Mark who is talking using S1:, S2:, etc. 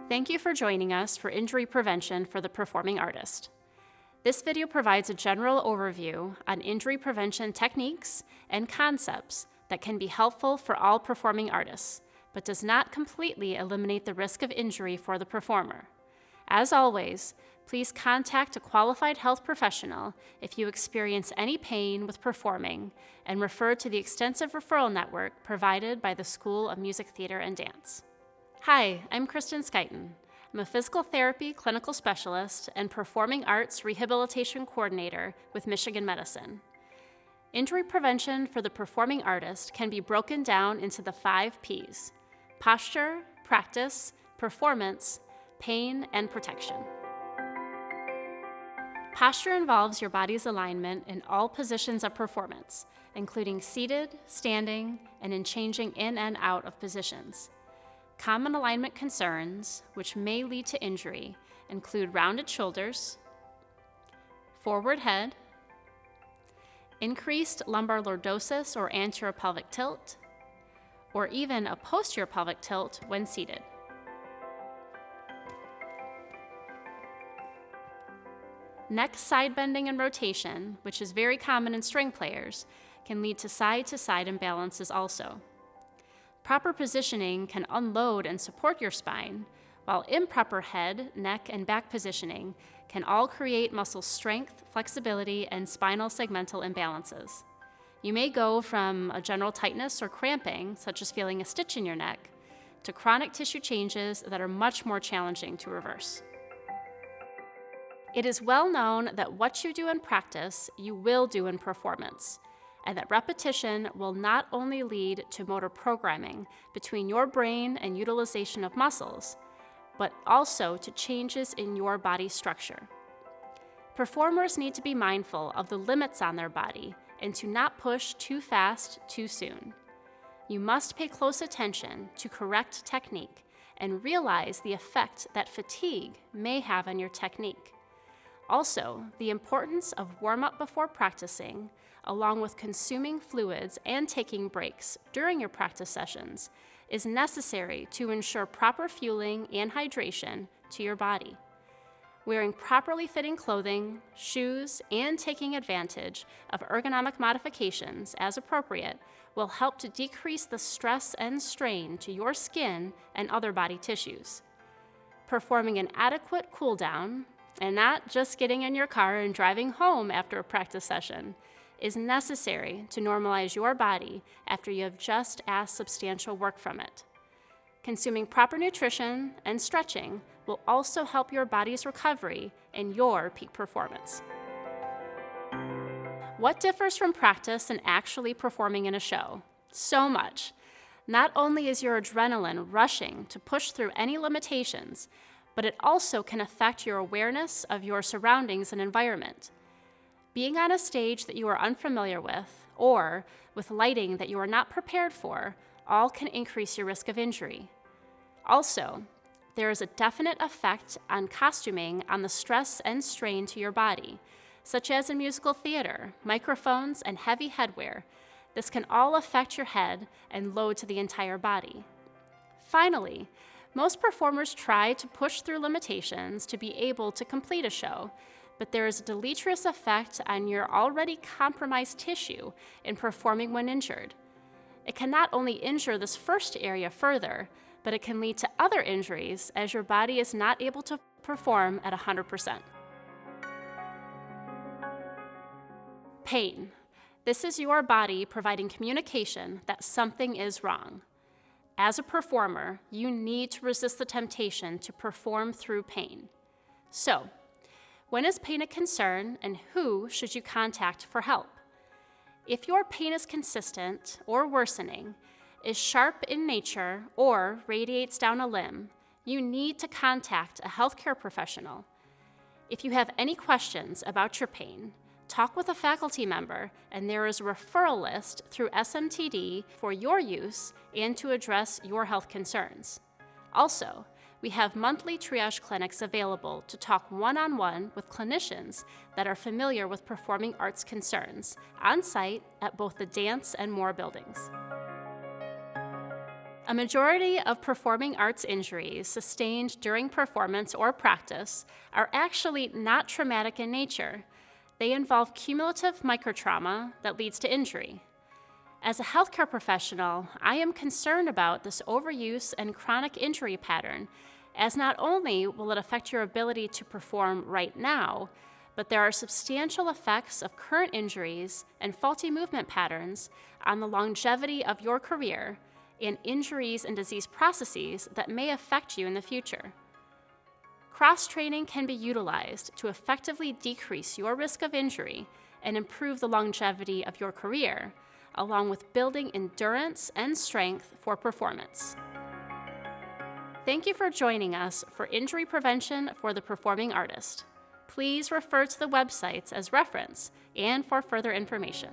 S1: Thank you for joining us for Injury Prevention for the Performing Artist. This video provides a general overview on injury prevention techniques and concepts that can be helpful for all performing artists, but does not completely eliminate the risk of injury for the performer. As always, please contact a qualified health professional if you experience any pain with performing, and refer to the extensive referral network provided by the School of Music, Theater, and Dance. Hi, I'm Kristen Skyton. I'm a physical therapy clinical specialist and performing arts rehabilitation coordinator with Michigan Medicine. Injury prevention for the performing artist can be broken down into the 5 P's: posture, practice, performance, pain, and protection. Posture involves your body's alignment in all positions of performance, including seated, standing, and in changing in and out of positions. Common alignment concerns, which may lead to injury, include rounded shoulders, forward head, increased lumbar lordosis or anterior pelvic tilt, or even a posterior pelvic tilt when seated. Neck side bending and rotation, which is very common in string players, can lead to side-to-side imbalances also. Proper positioning can unload and support your spine, while improper head, neck, and back positioning can all create muscle strength, flexibility, and spinal segmental imbalances. You may go from a general tightness or cramping, such as feeling a stitch in your neck, to chronic tissue changes that are much more challenging to reverse. It is well known that what you do in practice, you will do in performance, and that repetition will not only lead to motor programming between your brain and utilization of muscles, but also to changes in your body structure. Performers need to be mindful of the limits on their body and to not push too fast too soon. You must pay close attention to correct technique and realize the effect that fatigue may have on your technique. Also, the importance of warm-up before practicing, along with consuming fluids and taking breaks during your practice sessions, is necessary to ensure proper fueling and hydration to your body. Wearing properly fitting clothing, shoes, and taking advantage of ergonomic modifications as appropriate will help to decrease the stress and strain to your skin and other body tissues. Performing an adequate cool down, and not just getting in your car and driving home after a practice session, is necessary to normalize your body after you have just asked substantial work from it. Consuming proper nutrition and stretching will also help your body's recovery and your peak performance. What differs from practice and actually performing in a show? So much. Not only is your adrenaline rushing to push through any limitations, but it also can affect your awareness of your surroundings and environment. Being on a stage that you are unfamiliar with, or with lighting that you are not prepared for, all can increase your risk of injury. Also, there is a definite effect on costuming on the stress and strain to your body, such as in musical theater, microphones, and heavy headwear. This can all affect your head and load to the entire body. Finally, most performers try to push through limitations to be able to complete a show, but there is a deleterious effect on your already compromised tissue in performing when injured. It can not only injure this first area further, but it can lead to other injuries as your body is not able to perform at 100%. Pain. This is your body providing communication that something is wrong. As a performer, you need to resist the temptation to perform through pain. So, when is pain a concern, and who should you contact for help? If your pain is consistent or worsening, is sharp in nature, or radiates down a limb, you need to contact a healthcare professional. If you have any questions about your pain, talk with a faculty member, and there is a referral list through SMTD for your use and to address your health concerns. Also, we have monthly triage clinics available to talk one-on-one with clinicians that are familiar with performing arts concerns on site at both the Dance and More buildings. A majority of performing arts injuries sustained during performance or practice are actually not traumatic in nature. They involve cumulative microtrauma that leads to injury. As a healthcare professional, I am concerned about this overuse and chronic injury pattern, as not only will it affect your ability to perform right now, but there are substantial effects of current injuries and faulty movement patterns on the longevity of your career and injuries and disease processes that may affect you in the future. Cross-training can be utilized to effectively decrease your risk of injury and improve the longevity of your career, along with building endurance and strength for performance. Thank you for joining us for Injury Prevention for the Performing Artist. Please refer to the websites as reference and for further information.